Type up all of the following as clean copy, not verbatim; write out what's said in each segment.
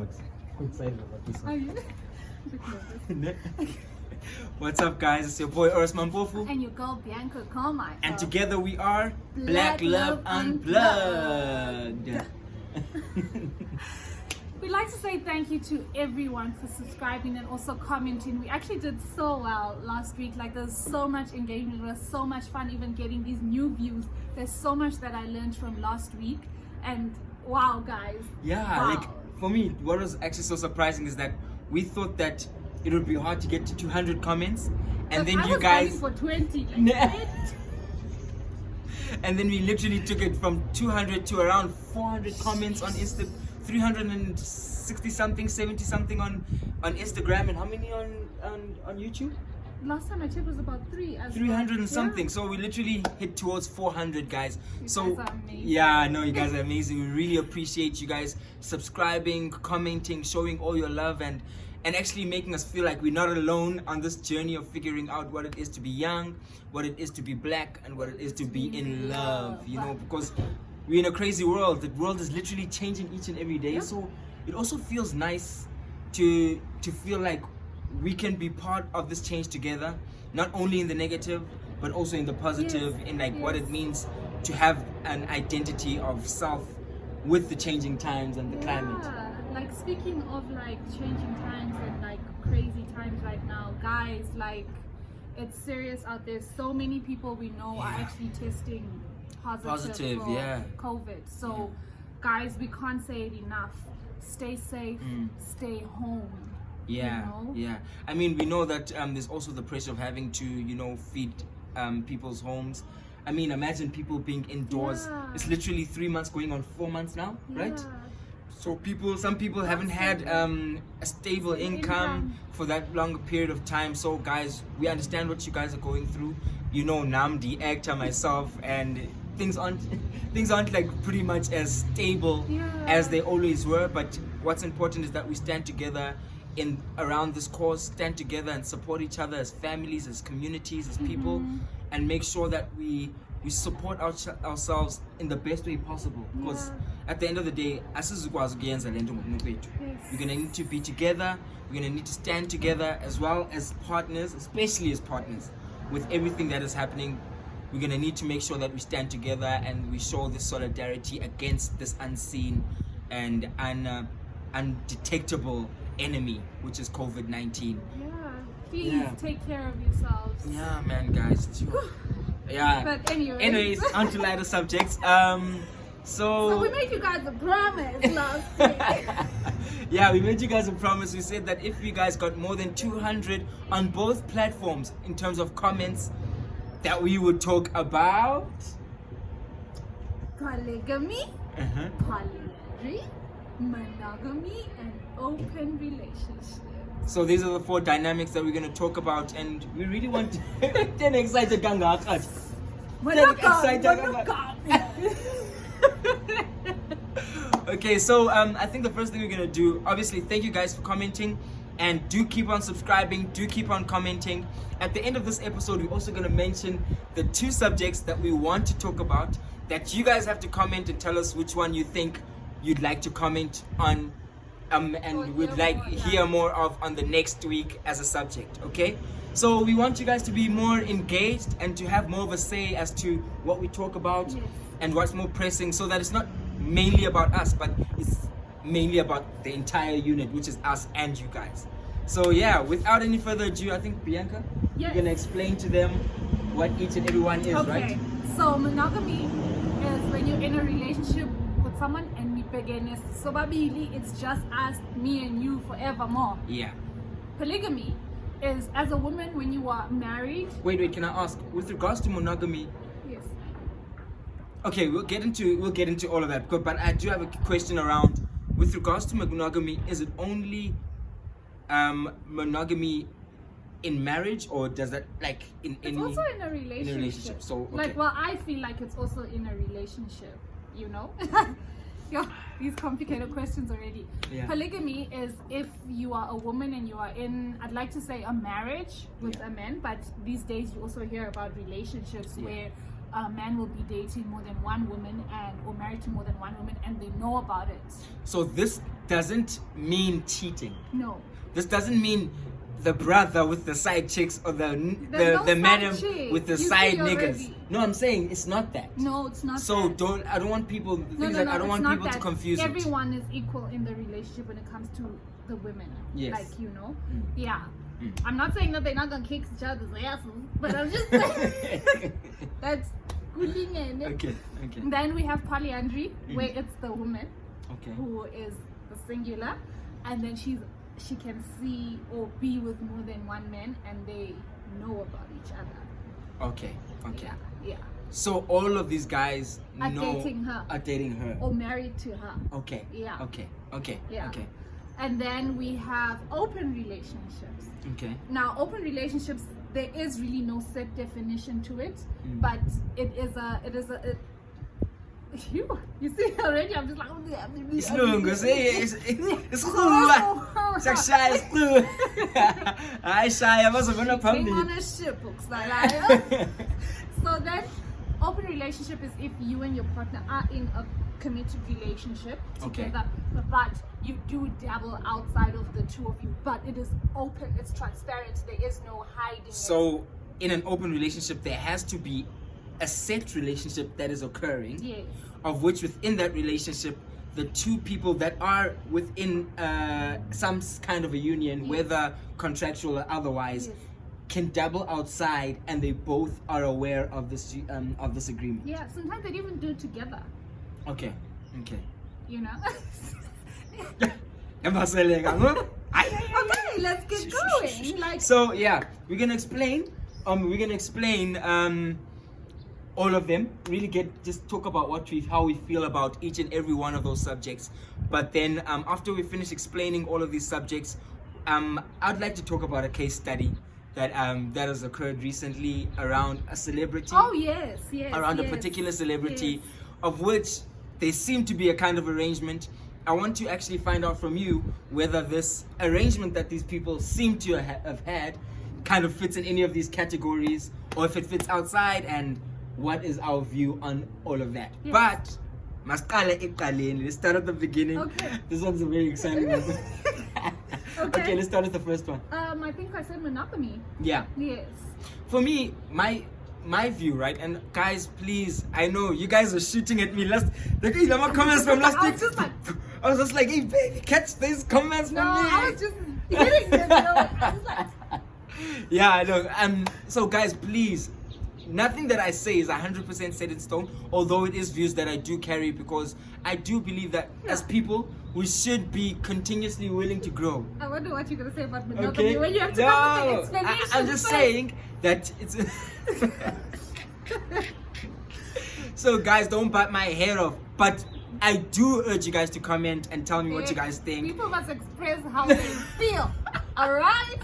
excited about this Are one. you? What's up, guys? It's your boy Oris Mampofu. And your girl Bianca Carmichael. And together we are Black Love Unplugged. We'd like to say thank you to everyone for subscribing and also commenting. We actually did so well last week. Like, there's so much engagement. It was so much fun even getting these new views. There's so much that I learned from last week. And wow, guys. Yeah, wow. like for me, what was actually so surprising is that we thought that it would be hard to get to 200 comments, and then I you was guys for 20. and then we literally took it from 200 to around 400 comments on Insta, 360 something, 70 something on Instagram, and how many on YouTube? Last time I checked was about 300 and something. So we literally hit towards 400, guys. You so guys are amazing. yeah, no, you guys are amazing. We really appreciate you guys subscribing, commenting, showing all your love, and actually making us feel like we're not alone on this journey of figuring out what it is to be young, what it is to be black, and what it is to be in love, you know, because we're in a crazy world. The world is literally changing each and every day. Yep. So it also feels nice to feel like we can be part of this change together, not only in the negative, but also in the positive, Yes, in like what yes. it means to have an identity of self with the changing times and the climate. Like, speaking of like changing times and like crazy times right now, guys, like, it's serious out there. So many people we know are actually testing positive for yeah. COVID. So guys, we can't say it enough. Stay safe, stay home. Yeah, you know? yeah. I mean, we know that there's also the pressure of having to, you know, feed people's homes. I mean, imagine people being indoors. Yeah. It's literally 3 months going on 4 months now, right? Yeah. So some people haven't had a stable income for that long period of time. So guys, we understand what you guys are going through. You know, I'm the actor myself, and things aren't like pretty much as stable as they always were. But what's important is that we stand together around this cause, stand together and support each other as families, as communities, as people, and make sure that we support ourselves in the best way possible. Because at the end of the day, we're gonna need to be together. We're gonna need to stand together as well as partners, especially as partners, with everything that is happening. We're gonna need to make sure that we stand together and we show this solidarity against this unseen and undetectable enemy, which is COVID-19. Please take care of yourselves. Yeah, man, guys. Yeah. But anyways, on to lighter subjects. So we made you guys a promise last week. Yeah, we made you guys a promise. We said that if you guys got more than 200 on both platforms in terms of comments, that we would talk about polygamy, polyandry, monogamy, and open relationships. So these are the 4 dynamics that we're going to talk about, and we really want to excited kangaka. Okay, so I think the first thing we're gonna do, obviously, thank you guys for commenting, and do keep on subscribing, do keep on commenting. At the end of this episode, we're also gonna mention the 2 subjects that we want to talk about, that you guys have to comment and tell us which one you think you'd like to comment on, and would like hear more of on the next week as a subject. Okay, so we want you guys to be more engaged and to have more of a say as to what we talk about and what's more pressing, so that it's not mainly about us, but it's mainly about the entire unit, which is us and you guys. So yeah, without any further ado, I think Bianca, you're gonna explain to them what each and every one is, right? So monogamy is when you're in a relationship with someone and you begin so babili, it's just us, me and you forevermore. Yeah. Polygamy is as a woman when you are married. Wait, can I ask, with regards to monogamy? Yes. Okay, we'll get into all of that, but I do have a question around, with regards to monogamy, is it only monogamy in marriage, or does that like in it's also in a relationship. So okay. Like, well, I feel like it's also in a relationship, you know. Yeah, these complicated questions already. Polygamy is if you are a woman and you are in, I'd like to say, a marriage with a man, but these days you also hear about relationships where a man will be dating more than one woman or married to more than one woman, and they know about it. So this doesn't mean cheating. No. This doesn't mean the brother with the side chicks or the no madam side chick. with the You side see niggas. already. No, I'm saying it's not that. No, it's not. So that. I don't want people. The No, thing is no, that I don't it's want not people to that. confuse it. Everyone is equal in the relationship when it comes to the women. Yes. Like, you know. Mm. Yeah. Mm. I'm not saying that they're not gonna kick each other's asses, but I'm just saying that's good thing. Okay. Okay. Then we have polyandry, where it's the woman Okay. who is the singular, and then she can see or be with more than one man, and they know about each other. Okay. Okay. Yeah. Yeah. So all of these guys Are dating her. Are dating her. Or married to her. Okay. Yeah. Okay. Okay. Yeah. Okay. And then we have open relationships. Okay. Now, open relationships, there is really no set definition to it, but you see already, I'm just like, Isilungu isikhuluma sakushaya isiqulu hayi shaya bazobona being phambili. on a ship, like. So then, open relationship is if you and your partner are in a committed relationship Okay. together, but you do dabble outside of the two of you, but it is open, it's transparent, there is no hiding it. So in an open relationship there has to be a set relationship that is occurring, Yes. of which within that relationship the two people that are within some kind of a union, Yes. whether contractual or otherwise, Yes. can double outside and they both are aware of this agreement. Yeah, sometimes they even do it together, Okay. Okay. you know. Okay, Okay, let's get going. Like, so yeah, we're gonna explain all of them. Really just talk about how we feel about each and every one of those subjects. But then after we finish explaining all of these subjects, I'd like to talk about a case study that has occurred recently around a celebrity. oh yes, yes. Around yes, a particular celebrity, yes. of which there seemed to be a kind of arrangement. I want to actually find out from you whether this arrangement that these people seem to have had kind of fits in any of these categories, or if it fits outside, and what is our view on all of that. Yes. But let's start at the beginning. Okay. This one's a very exciting one. Okay, let's start with the first one. I think I said monogamy. Yeah. Yes. For me, my view, right? And guys, please, I know you guys are shooting at me. Comments from last week. I was just like, hey baby, catch these comments from No, me. I was just hitting them. I was like, Yeah, I know. So guys, please, nothing that I say is 100% set in stone, although it is views that I do carry, because I do believe that as people, we should be continuously willing to grow. I wonder what you're gonna say about monogamy Okay? when you have to come with the explanation. I'm just first. saying that it's. So guys, don't bite my hair off, but I do urge you guys to comment and tell me what you guys think. People must express how they feel. Alright?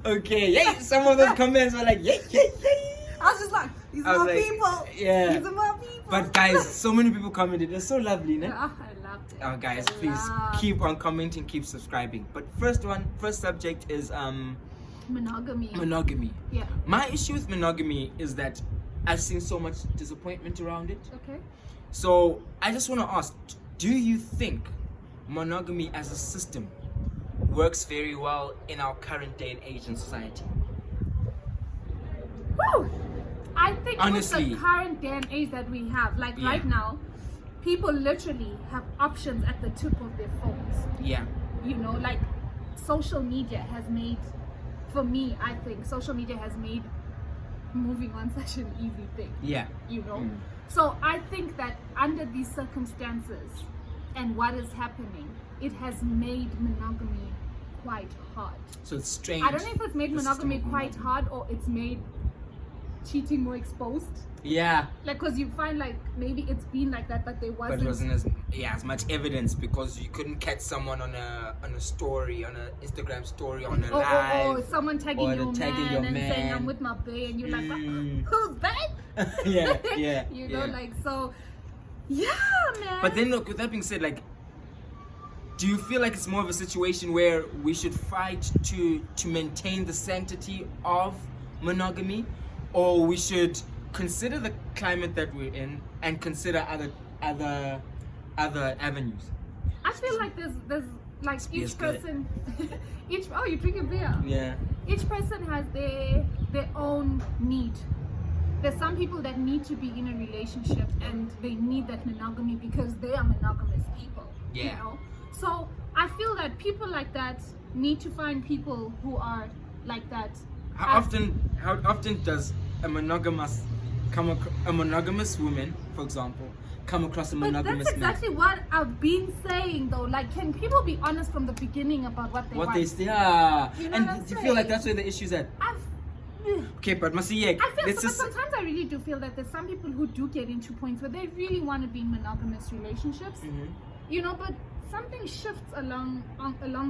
Okay, yay! Some of those comments were like, yay, yay, yay! I was just like, these I are was my like, people. yeah. These are my people. But guys, so many people commented. It's so lovely, no? Ah, I loved it. Oh, guys, I please loved keep on commenting, keep subscribing. But first subject is monogamy. monogamy. Yeah. My issue with monogamy is that I've seen so much disappointment around it. Okay. So I just want to ask, do you think monogamy as a system works very well in our current day and age in society? Woo! I think Honestly. with the current day and age that we have, like Yeah. right now, people literally have options at the tip of their phones. Yeah. You know, like social media has made, for me, I think social media has made moving on such an easy thing. Yeah. You know? Mm. So I think that under these circumstances and what is happening, it has made monogamy quite hard. So it's strange. I don't know if it's made the system monogamy of quite hard or it's made cheating more exposed. Yeah. Like, because you find like maybe it's been like that, but there But wasn't. it wasn't as much evidence, because you couldn't catch someone on a story, on an Instagram story, on a live. Or someone tagging or your tagging man your and saying man. I'm with my bae, and you're like, Mm. who's bae? Yeah. You know, yeah. like, so, yeah, man. But then, look, with that being said, like, do you feel like it's more of a situation where we should fight to maintain the sanctity of monogamy, or we should consider the climate that we're in and consider other avenues. I feel like there's like Beer's each good. person you drink a beer. Yeah. Each person has their own need. There's some people that need to be in a relationship and they need that monogamy because they are monogamous people. Yeah. You know? So I feel that people like that need to find people who are like that. How often does a monogamous woman, for example, come across a But monogamous that's exactly man? what I've been saying though. Like, can people be honest from the beginning about what they What want? they say, yeah. You know And what I'm do you feel like saying? that's where the issue's at? I've, Okay, but Masiek, I feel let's but just sometimes I really do feel that there's some people who do get into points where they really want to be in monogamous relationships, you know, but something shifts along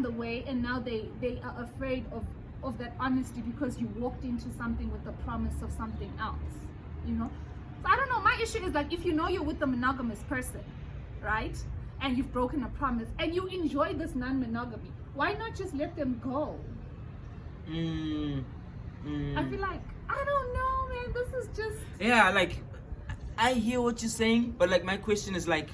the way, and now they are afraid of that honesty because you walked into something with the promise of something else, you know. So I don't know. My issue is like, if you know you're with a monogamous person, right, and you've broken a promise and you enjoy this non-monogamy, why not just let them go? I feel like, I don't know, man, this is just... Yeah, like, I hear what you're saying, but like my question is like,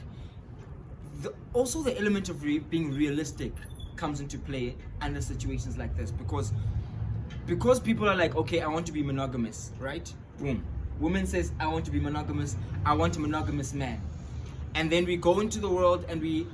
also the element of being realistic comes into play under situations like this, because people are like, okay, I want to be monogamous, right? Boom. Woman says, I want to be monogamous, I want a monogamous man. And then we go into the world and we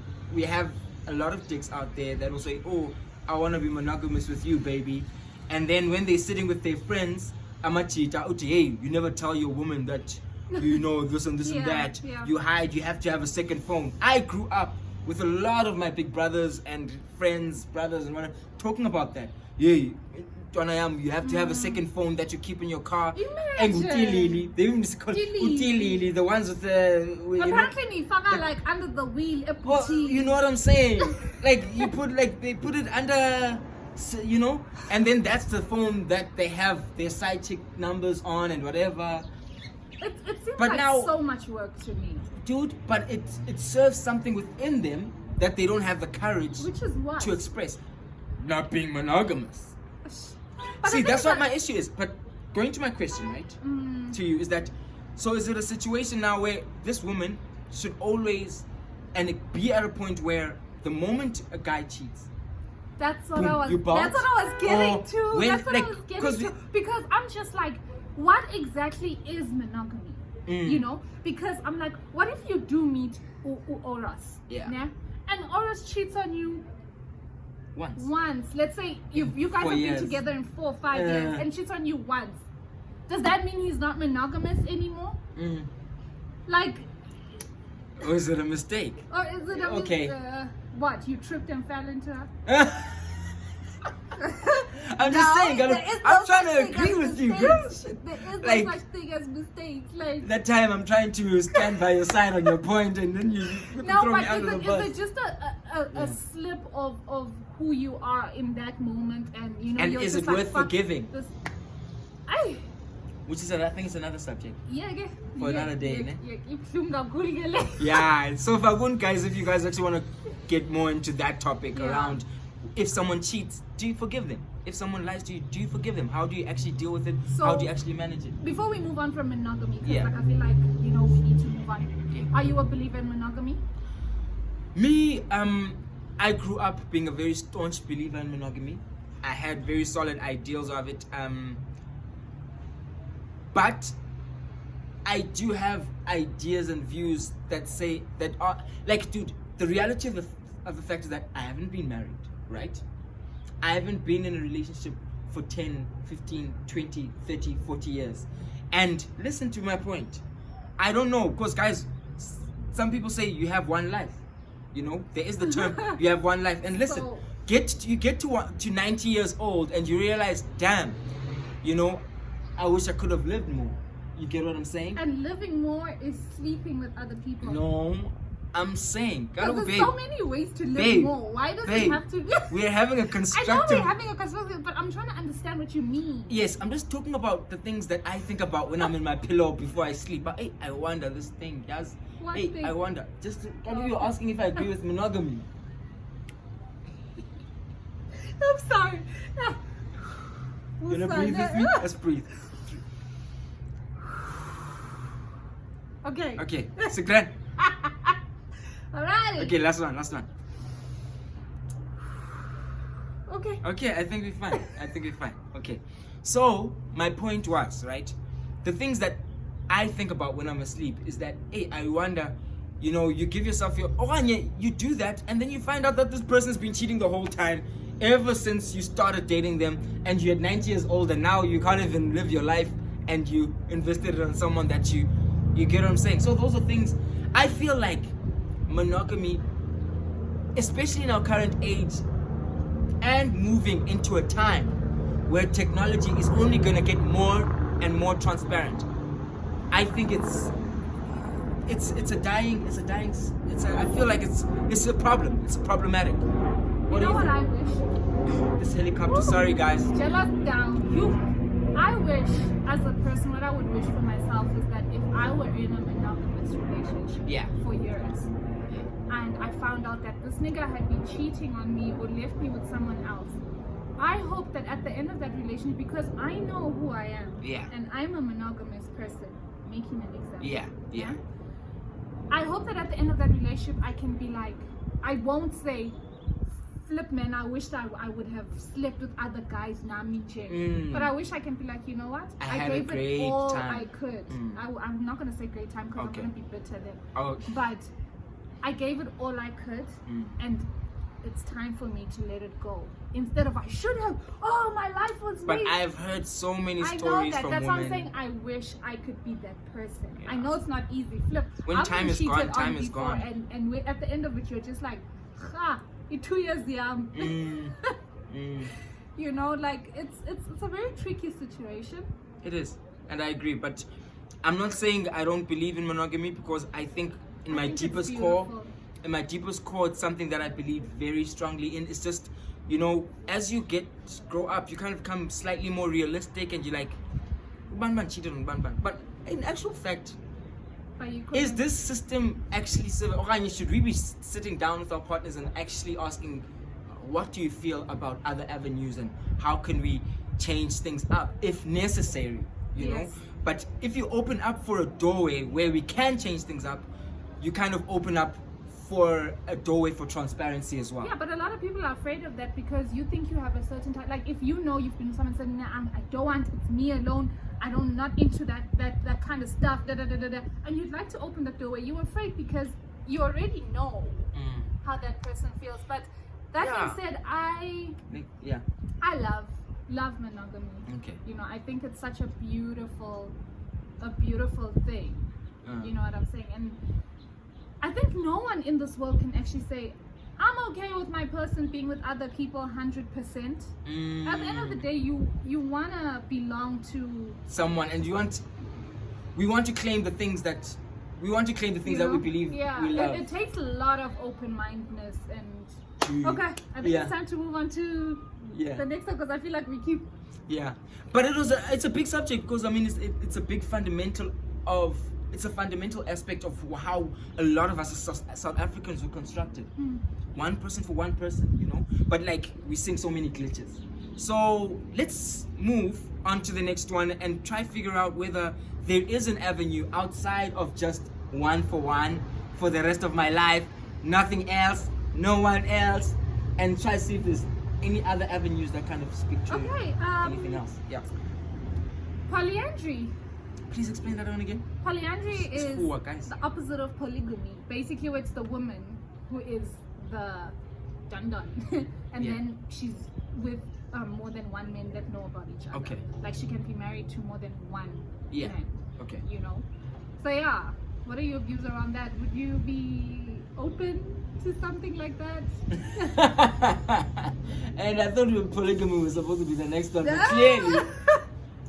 have a lot of dicks out there that will say, oh, I want to be monogamous with you, baby. And then when they're sitting with their friends, I'm a cheater. Hey, you never tell your woman that you know this and this and that. Yeah. You hide, you have to have a second phone. I grew up with a lot of my big brothers and friends, brothers and whatever, talking about that. Yeah, you have to have a second phone that you keep in your car. And Imagine. they even call it the ones with the... Apparently, like under the wheel, a Well, boutique. you know what I'm saying? Like they put it under, you know, and then that's the phone that they have their side chick numbers on and whatever. It seems But like now- so much work to me. Dude, but it serves something within them that they don't have the courage Which is what? to express. Not being monogamous. But See, I that's think what my issue is. But going to my question, right, to you is that, so is it a situation now where this woman should always and be at a point where the moment a guy cheats, That's what boom, I was. you bounce? That's what I was getting Or to. when- That's what like, I was getting 'cause to. Because I'm just like, what exactly is monogamy? You know? Because I'm like, what if you do meet Oros? Yeah. Nah? And Oros cheats on you once. Let's say you guys 4 have years. been together in 4 or 5 years and cheats on you once. Does that mean he's not monogamous anymore? Like, Or is it a mistake? or is it a Okay. what? You tripped and fell into her? I'm just No, saying, there is I'm no trying such to thing agree as with you. mistakes. Bitch. There is Like- no such thing as mistakes. Like, That time I'm trying to stand by your side on your point, and then you no, throw but me under the is bus. it just a slip of who you are in that moment, and you know? And you're is just it like, worth fuck forgiving? this. Which is, I think, it's another subject. For another day, ne? Yeah. So, Fagun, guys, if you guys actually want to get more into that topic around, if someone cheats, do you forgive them? If someone lies to you, do you forgive them? How do you actually deal with it? So- How do you actually manage it? Before we move on from monogamy, because Yeah. like I feel like we need to move on. Yeah. Are you a believer in monogamy? Me, I grew up being a very staunch believer in monogamy. I had very solid ideals of it. But I do have ideas and views that say that are like, dude, the reality of the fact is that I haven't been married, right? I haven't been in a relationship for 10, 15, 20, 30, 40 years. And listen to my point. I don't know, because guys, some people say you have one life. You know, there is the term you have one life. And listen, So- you get to 90 years old and you realize, damn, you know, I wish I could have lived more. You get what I'm saying? And living more is sleeping with other people. No, I'm saying, Because there's babe, so many ways to live babe, more. Why does it babe, have to be? we're having a I know constructive. we're having a constructive, but I'm trying to understand what you mean. Yes, I'm just talking about the things that I think about when I'm in my pillow before I sleep. But hey, I wonder this thing does. What Hey, thing? I wonder. Just you're asking if I agree with monogamy. I'm sorry. You wanna breathe with me? Let's breathe. Okay. Okay. Sigran. Alright. Okay, last one. Okay. Okay, I think we're fine. Okay. So, my point was, right? The things that I think about when I'm asleep is that, hey, I wonder, you give yourself you do that, and then you find out that this person's been cheating the whole time, ever since you started dating them, and you're 90 years old, and now you can't even live your life, and you invested it on someone that you get what I'm saying? So those are things, I feel like monogamy, especially in our current age, and moving into a time where technology is only going to get more and more transparent. I think I feel like it's a problem. It's problematic. You know what I wish? This helicopter, sorry guys. Jealous down. I wish, as a person, what I would wish for myself is that if I were in a monogamous relationship for years, and I found out that this nigga had been cheating on me or left me with someone else, I hope that at the end of that relationship, because I know who I am, and I'm a monogamous person, making an example. I hope that at the end of that relationship, I can be like, I won't say, flip man, I wish that I would have slept with other guys, but I wish I can be like, you know what? I gave it all I could. I'm not going to say great time because I'm going to be bitter then. But I gave it all I could, and it's time for me to let it go. Instead of I should have, my life was But wasted. I've heard so many stories I know that. from That's women. what I'm saying. I wish I could be that person. I know it's not easy. Flip. When time is gone, time is before, gone. And at the end of it, you're just like, you're 2 years young. Like it's a very tricky situation. It is, and I agree. But I'm not saying I don't believe in monogamy, because I think in my deepest core, it's something that I believe very strongly in. It's just, as you grow up, you kind of become slightly more realistic, and you're like, ban cheated on ban. But in actual fact, is this system actually civil? Or should we be sitting down with our partners and actually asking, what do you feel about other avenues, and how can we change things up if necessary? You know. But if you open up for a doorway where we can change things up, you kind of open up for a doorway for transparency as well. Yeah, but a lot of people are afraid of that because you think you have a certain type. Like if you've been with someone saying, nah, I don't want, it's me alone. I'm not into that kind of stuff. And you'd like to open the doorway. You're afraid because you already know how that person feels. But that being said, I love monogamy. Okay. I think it's such a beautiful thing. You know what I'm saying? And I think no one in this world can actually say, I'm okay with my person being with other people 100%. At the end of the day, you wanna belong to someone, and we want to claim the things that we that we believe we love. It takes a lot of open-mindedness and okay, I think it's time to move on to the next one, because I feel like we keep but it's a big subject, because I mean it's a big fundamental aspect of how a lot of us as South Africans were constructed. One person for one person, but like we see so many glitches. So let's move on to the next one and try figure out whether there is an avenue outside of just one for one for the rest of my life, nothing else, no one else, and try to see if there's any other avenues that kind of speak to anything else. Polyandry. Please explain that one again. Polyandry is the opposite of polygamy. Basically, it's the woman who is the dun-dun. And then she's with more than one man that know about each other. Okay. Like she can be married to more than one man. Okay. So what are your views around that? Would you be open to something like that? And I thought polygamy was supposed to be the next one, but clearly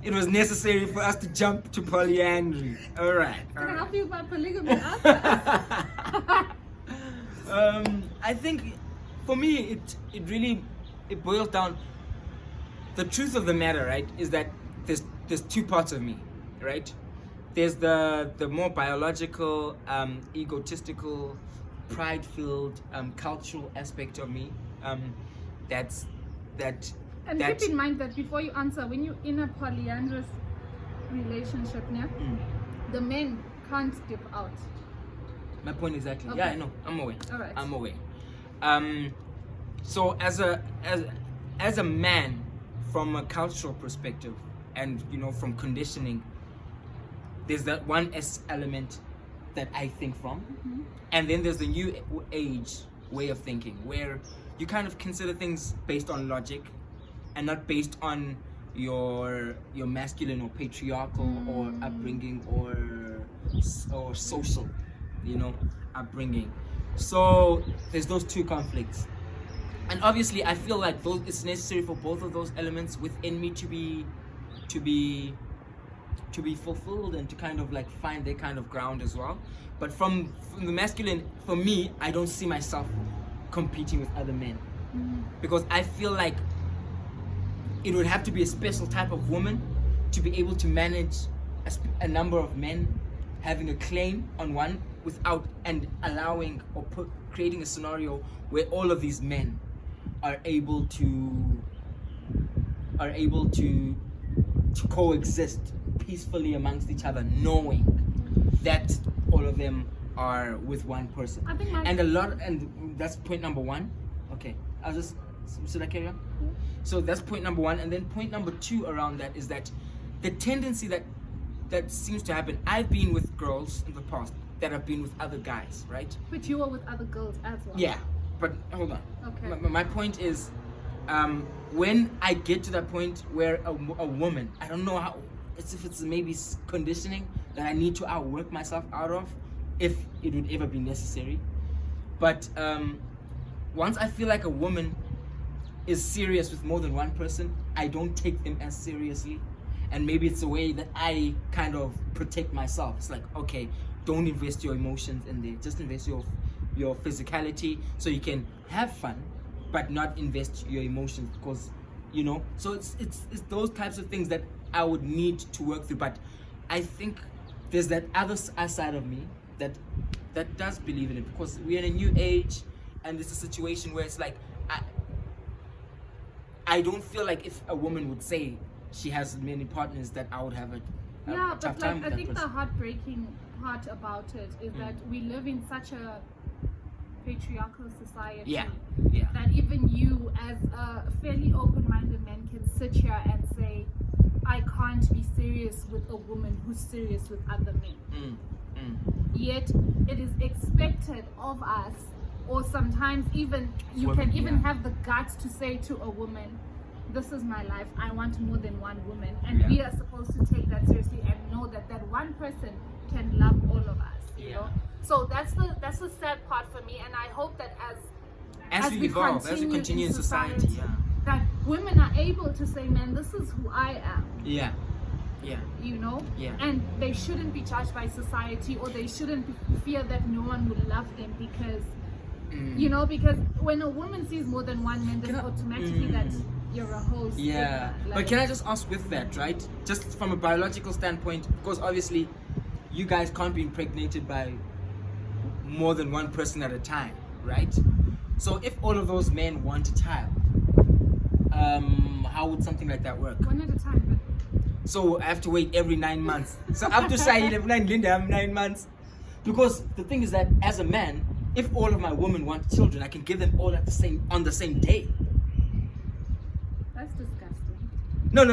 it was necessary for us to jump to polyandry. All right. Can I help you about polygamy after? I think for me it boils down. The truth of the matter, right, is that there's two parts of me, right? There's the more biological, egotistical, pride-filled, cultural aspect of me. And keep in mind that before you answer, when you're in a polyandrous relationship now, the men can't dip out. My point exactly. Okay. Yeah, I know. I'm aware. All right. I'm aware. So as a man, from a cultural perspective, and from conditioning, there's that one element that I think from, and then there's the new age way of thinking where you kind of consider things based on logic and not based on your masculine or patriarchal or upbringing or social upbringing. So there's those two conflicts, and obviously I feel like it's necessary for both of those elements within me to be fulfilled and to kind of like find their kind of ground as well. But from the masculine, for me, I don't see myself competing with other men, because I feel like it would have to be a special type of woman to be able to manage a number of men having a claim on one without and allowing or creating a scenario where all of these men are able to coexist peacefully amongst each other, knowing that all of them are with one person. I think and that's point number one. Okay, should I carry on? Yeah. So that's point number one, and then point number two around that is that the tendency that seems to happen. I've been with girls in the past that have been with other guys, right? But you were with other girls as well. Yeah, but hold on. Okay. My point is, when I get to that point where a woman, I don't know how, it's maybe conditioning that I need to outwork myself out of, if it would ever be necessary. But once I feel like a woman is serious with more than one person, I don't take them as seriously. And maybe it's a way that I kind of protect myself. It's like, okay, don't invest your emotions in there. Just invest your physicality so you can have fun, but not invest your emotions, because so it's those types of things that I would need to work through. But I think there's that other side of me that does believe in it, because we're in a new age, and it's a situation where it's like I don't feel like if a woman would say she has many partners that I would have a tough but time like with I think that the person. heartbreaking part about it is that we live in such a patriarchal society Yeah. that even you as a fairly open-minded man can sit here and say, I can't be serious with a woman who's serious with other men. Yet it is expected of us, or sometimes even you Women, can even yeah. have the guts to say to a woman, this is my life, I want more than one woman, and Yeah. we are supposed to take that seriously and know that one person can love all of us, you know. So that's the sad part for me, and I hope that as we evolve, as we continue in society, that women are able to say, man, this is who I am. Yeah. And they shouldn't be judged by society, or they shouldn't fear that no one will love them because because when a woman sees more than one man, then automatically that you're a host. Yeah. But can I just ask with that, right? Just from a biological standpoint, because obviously you guys can't be impregnated by more than one person at a time, right? So if all of those men want a child, how would something like that work? One at a time. So I have to wait every 9 months. So after Shahid, every 9 months. Because the thing is that as a man, if all of my women want children, I can give them all on the same day. That's disgusting. No.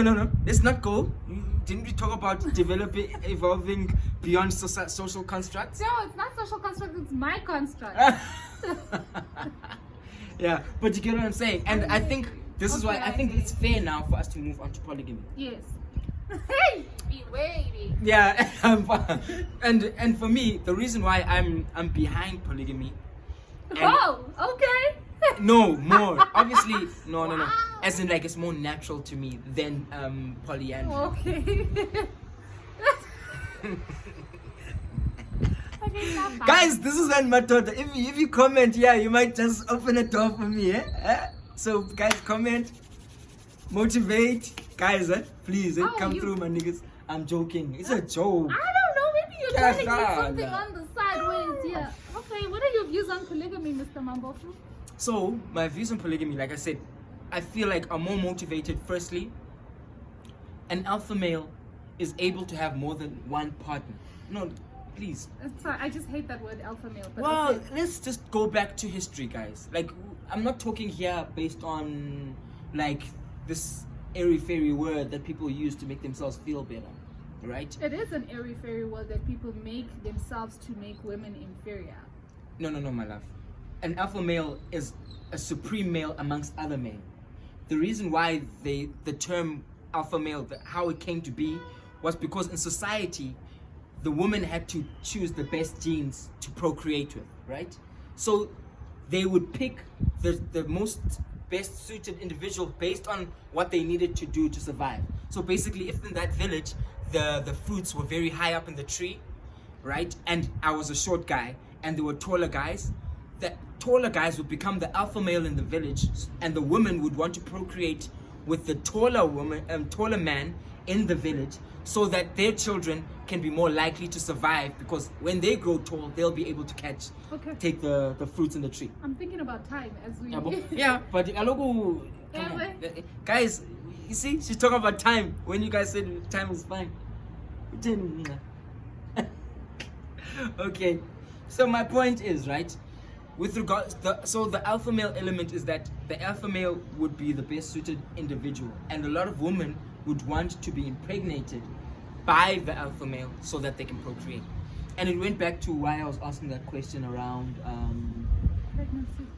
Let's not go. Didn't we talk about evolving beyond social constructs? No, it's not social construct, it's my construct. Yeah, but you get what I'm saying. And I think this is why I think it's fair now for us to move on to polygamy. Yes. Hey, be waiting. Yeah, and for me, the reason why I'm behind polygamy. Oh, okay. No, more. Obviously, no. Wow. As in, like, it's more natural to me than polyandry. Okay. Okay, not fine. Guys, this is when Matoda. If you comment, you might just open a door for me, eh? So, guys, comment, motivate, guys, please, come through, my niggas. I'm joking. It's a joke. I don't know. Maybe you're trying to get Yes, something on the sideways. Yeah. Okay. What are your views on polygamy, Mr. Mambofu? So, my views on polygamy, like I said, I feel like I'm more motivated. Firstly, an alpha male is able to have more than one partner. No, please. Sorry, I just hate that word alpha male. But Well, okay. let's just go back to history, guys. Like, I'm not talking here based on like this airy-fairy word that people use to make themselves feel better, right? It is an airy-fairy word that people make themselves to make women inferior. No, my love. An alpha male is a supreme male amongst other men. The reason why the term alpha male, how it came to be, was because in society, the woman had to choose the best genes to procreate with, right? So they would pick the most best suited individual based on what they needed to do to survive. So basically, if in that village, the fruits were very high up in the tree, right? And I was a short guy, and there were taller guys, the taller guys would become the alpha male in the village, and the women would want to procreate with the taller man in the village, so that their children can be more likely to survive, because when they grow tall, they'll be able to take the fruits in the tree. I'm thinking about time as we. Yeah, but alogo, guys, you see, she's talking about time when you guys said time is fine. Okay, so my point is, right, with regards the alpha male element is that the alpha male would be the best suited individual, and a lot of women would want to be impregnated by the alpha male so that they can procreate. And it went back to why I was asking that question around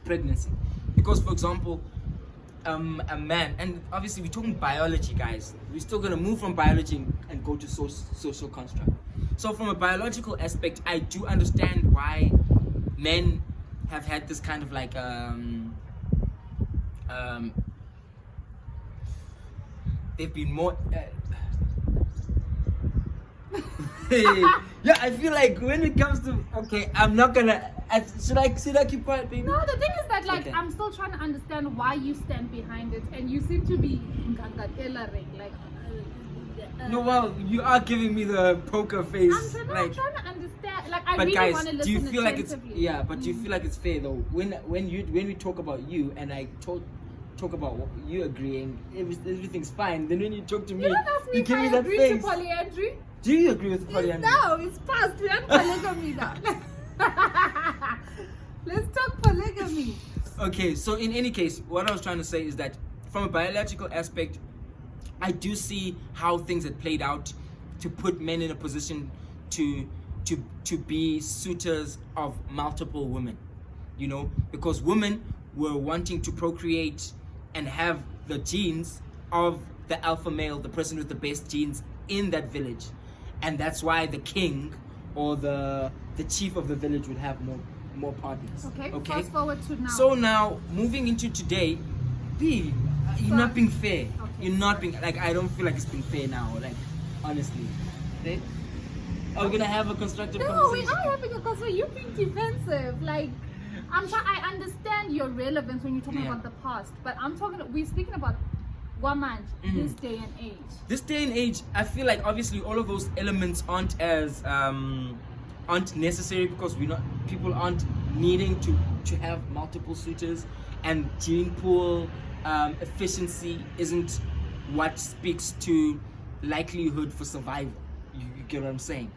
pregnancy. Because, for example, a man, and obviously we're talking biology, guys. We're still going to move from biology and go to social construct. So from a biological aspect, I do understand why men have had this kind of like they've been more yeah, I feel like when it comes to, okay, I'm not gonna, should I keep quiet, baby? No, the thing is that, like, Okay. I'm still trying to understand why you stand behind it, and you seem to be like. No, well, you are giving me the poker face. I'm like, trying to understand. Like, I but really guys, want to listen do you feel like it's attentively. yeah? But do you feel like it's fair though? When we talk about you and I talk about what you agreeing, everything's fine. Then when you talk to me, You don't ask me you if give I me that agree face. to polyandry. Do you agree with polyandry? No, it's past. We're on polygamy now. Let's talk polygamy. Okay, so in any case, what I was trying to say is that from a biological aspect, I do see how things had played out to put men in a position to be suitors of multiple women, you know, because women were wanting to procreate and have the genes of the alpha male, the person with the best genes in that village, and that's why the king or the chief of the village would have more partners. Okay. Fast forward to now. So now, moving into today, B, you're not being fair. Okay, You're not being, like, I don't feel like it's been fair now, like, honestly. Okay? Are we gonna have a constructive No, we conversation? are having a conversation. You're being defensive. Like, I understand your relevance when you're talking Yeah. about the past, but we're speaking about woman this day and age. This day and age, I feel like obviously all of those elements aren't necessary, because people aren't needing to have multiple suitors, and gene pool efficiency isn't what speaks to likelihood for survival. You get what I'm saying?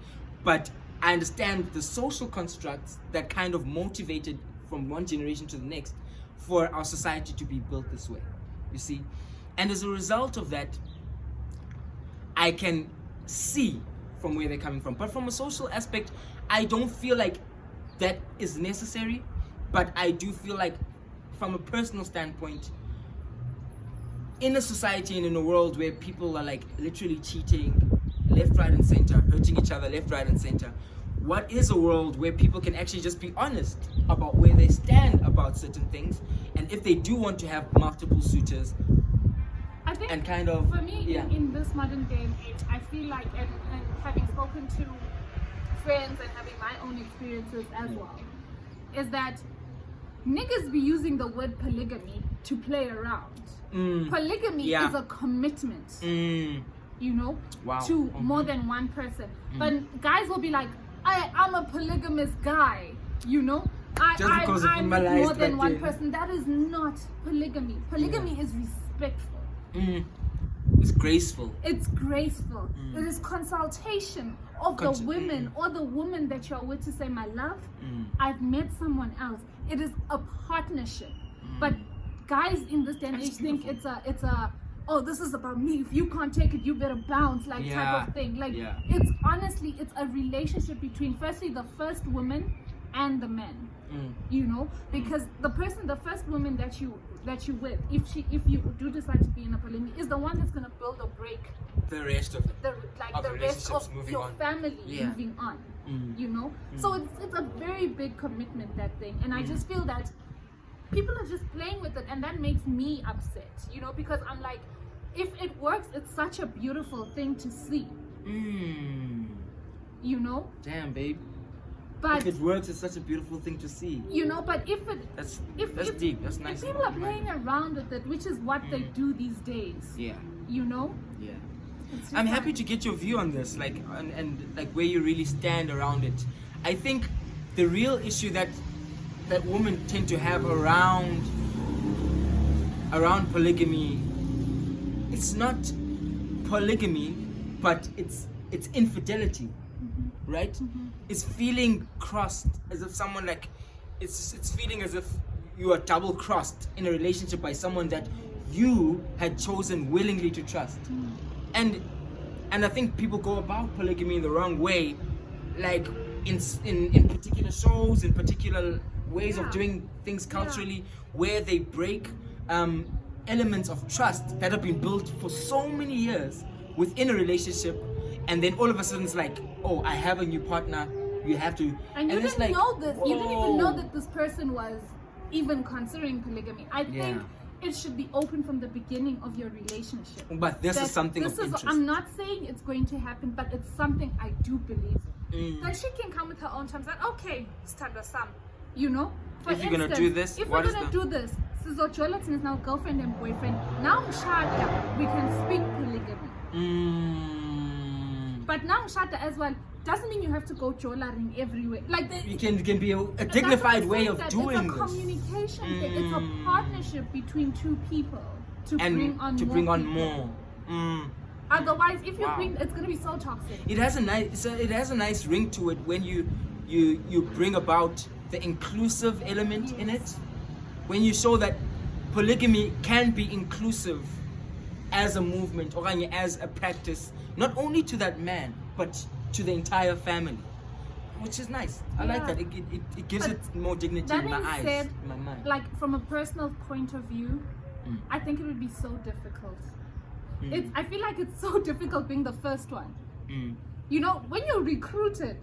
But I understand the social constructs that kind of motivated from one generation to the next for our society to be built this way, you see? And as a result of that, I can see from where they're coming from. But from a social aspect, I don't feel like that is necessary. But I do feel like, from a personal standpoint, in a society and in a world where people are like literally cheating left, right, and center, hurting each other left, right, and center, what is a world where people can actually just be honest about where they stand about certain things, and if they do want to have multiple suitors, I think, and kind of, for me, yeah. in this modern day and age, I feel like, and having spoken to friends and having my own experiences as well, is that niggas be using the word polygamy to play around. Polygamy is a commitment, you know, Wow. to more than one person. But guys will be like, I'm a polygamous guy, you know. Just because I'm with formalized more than back one then. person. That is not polygamy. Polygamy is respectful. It's graceful. It's graceful. It is consultation of the women or the woman that you're with to say, my love, I've met someone else. It is a partnership. But guys in this day and age think it's a oh, this is about me. If you can't take it, you better bounce, like type of thing. Like it's honestly, it's a relationship between firstly the first woman and the man. You know, because the first woman that you with, if you do decide to be in a polygamy, is the one that's gonna build or break the rest of the rest of your family moving on. You know, so it's a very big commitment, that thing, and I just feel that people are just playing with it, and that makes me upset. You know, because I'm like, if it works, it's such a beautiful thing to see. You know, damn, babe. But if it works, it's such a beautiful thing to see. You know, but if deep, that's nice. If people are playing around with it, which is what they do these days. Yeah. You know? Yeah. I'm happy to get your view on this, like, and like where you really stand around it. I think the real issue that women tend to have around polygamy, it's not polygamy, but it's infidelity, right? It's feeling crossed, as if someone like it's feeling as if you are double crossed in a relationship by someone that you had chosen willingly to trust. And I think people go about polygamy in the wrong way, like in particular shows, in particular ways of doing things culturally, where they break elements of trust that have been built for so many years within a relationship, and then all of a sudden it's like, oh, I have a new partner, you have to, and you didn't know this. Whoa. You didn't even know that this person was even considering polygamy. I think it should be open from the beginning of your relationship. But this is something of interest. I'm not saying it's going to happen, but it's something I do believe. That she can come with her own terms. That okay, standard some, you know. For if you're gonna do this, if we're gonna do this, so Jonathan is now girlfriend and boyfriend. Now Mshada, we can speak polygamy. But now Mshada as well doesn't mean you have to go jolaring everywhere. Like you can be a dignified way of doing this. It's a communication thing. It's a partnership between two people to bring on more. Otherwise, if you bring, it's gonna be so toxic. It has a nice ring to it when you bring about the inclusive element in it. When you show that polygamy can be inclusive as a movement or as a practice, not only to that man but to the entire family, which is nice. I like that. It gives it more dignity in my eyes, in my mind. Like from a personal point of view, I think it would be so difficult. I feel like it's so difficult being the first one. You know, when you're recruited,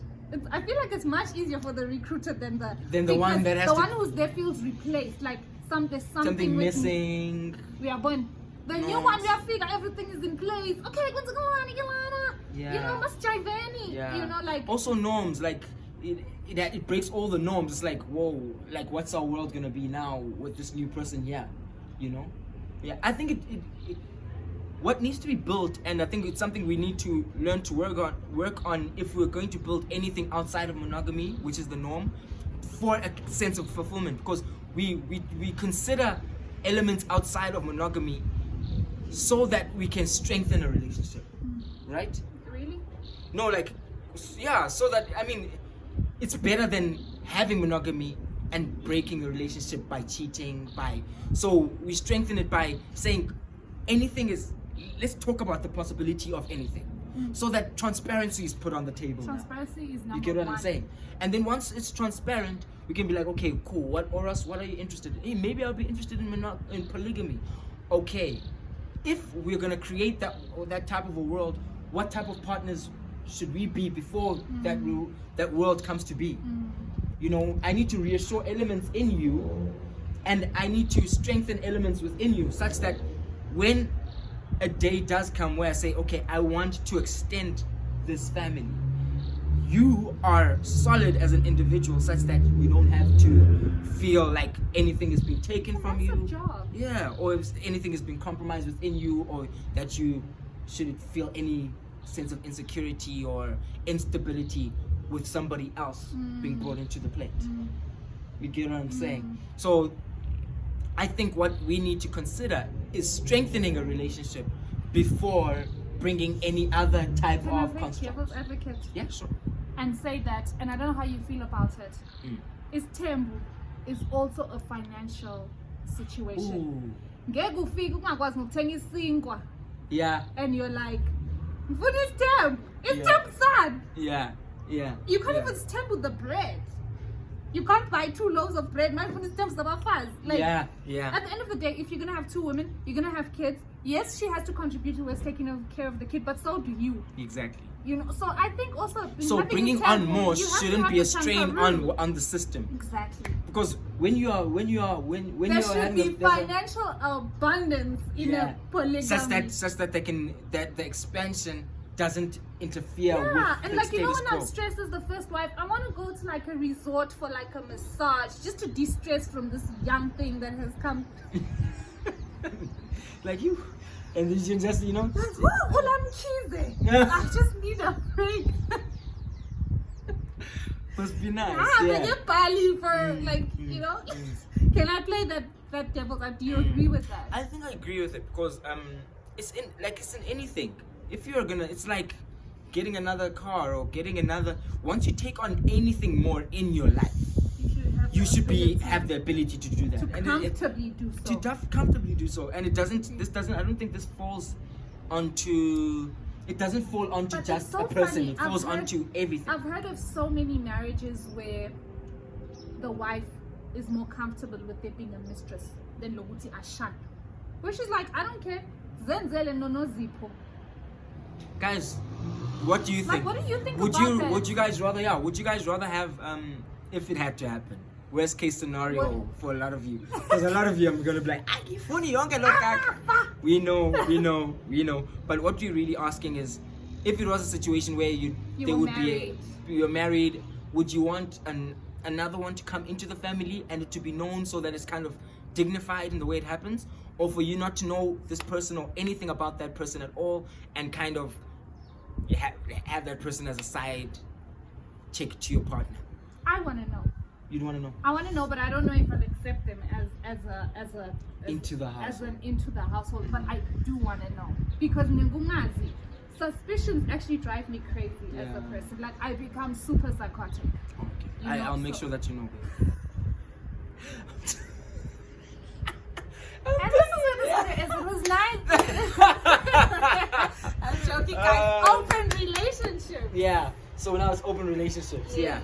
I feel like it's much easier for the recruiter than the one that has the one who's there feels replaced. Like there's something missing. We are born. The new one, we are figure everything is in place. Okay, what's going on, Ilana? Yeah. You know, must Jivani. Yeah. You know, like also norms. Like it breaks all the norms. It's like, whoa, like what's our world gonna be now with this new person here? You know? Yeah. I think it what needs to be built, and I think it's something we need to learn to work on if we're going to build anything outside of monogamy, which is the norm, for a sense of fulfillment, because we consider elements outside of monogamy so that we can strengthen a relationship, right? Really? No, like, yeah, so that, I mean, it's better than having monogamy and breaking a relationship by cheating, so we strengthen it by saying let's talk about the possibility of anything, so that transparency is put on the table. Transparency is number one. You get what I'm saying? And then once it's transparent, we can be like, okay, cool. What are you interested in? Hey, maybe I'll be interested in polygamy. Okay, if we're gonna create that type of a world, what type of partners should we be before that world comes to be? You know, I need to reassure elements in you, and I need to strengthen elements within you, such that when a day does come where I say, okay, I want to extend this family, you are solid as an individual, such that you don't have to feel like anything is being taken from you. Job. Yeah, or if anything has been compromised within you, or that you shouldn't feel any sense of insecurity or instability with somebody else being brought into the plate. You get what I'm saying? So I think what we need to consider is strengthening a relationship before bringing any other type Can I of play construct. devil's advocate Yeah, sure. and say that, and I don't know how you feel about it, is Tembu is also a financial situation. Ooh. Ngeke ufike ungakwazi ngokuthenga isinkwa Yeah, and you're like, ngifuna isitembu. It's Yeah. tembu son. yeah, yeah. You can't yeah. even stembu the bread. You can't buy 2 loaves of bread. My phone is stembu sabafaz. Like, Yeah, yeah. at the end of the day, if you're gonna have 2 women, you're gonna have kids. Yes, she has to contribute towards taking care of the kid, but so do you. Exactly. You know, so I think also So having bringing a on temple, more you have to shouldn't have be a the strain kangaroo. on the system, Exactly. because when There you're should having be there's a- financial abundance in yeah, a polygamy. such that the expansion doesn't interfere with Yeah, and the like, you know, status when I'm quo. stressed as the first wife, I want to go to like a resort for like a massage just to de-stress from this young thing that has come. Like you, and then you just Like, whoa, I'm cheesy. I just need a break. must be nice. I Yeah. get Bali for like, you know. Can I play that devil's? Do you agree with that? I think I agree with it, because it's in anything. If you're gonna, it's like getting another car or getting another. Once you take on anything more in your life, you should have the ability to do that. to And comfortably do so. comfortably do so. And it doesn't. This doesn't. I don't think this falls onto. It doesn't fall onto But it's just so a person. funny. It falls I've heard- onto everything. I've heard of so many marriages where the wife is more comfortable with there being a mistress than lokuthi ashana. Where she's like, I don't care. Zenzele no zipho. Guys, what do you think? Like, what do you think Would about you that? would you guys rather have if it had to happen? Worst case scenario What? for a lot of you, because a lot of you are gonna be like, "Ah, you funny, yonke lo kaka." We know. But what we're really asking is, if it was a situation where You there were would married. you're married, would you want another one to come into the family and it to be known so that it's kind of dignified in the way it happens, or for you not to know this person or anything about that person at all and kind of have that person as a side chick to your partner? I want to know. You'd want to know. I want to know, but I don't know if I'll accept them as Into the as household. an into the household. But I do want to know, because ngungazi, suspicions actually drive me crazy as a Yeah. person. Like, I become super psychotic. Okay. You know, I'll make so- sure that you know. And this is what this is. It was nice. I'm joking, guys. Open relationship. Yeah. So now it's open relationships. Yeah. Yes.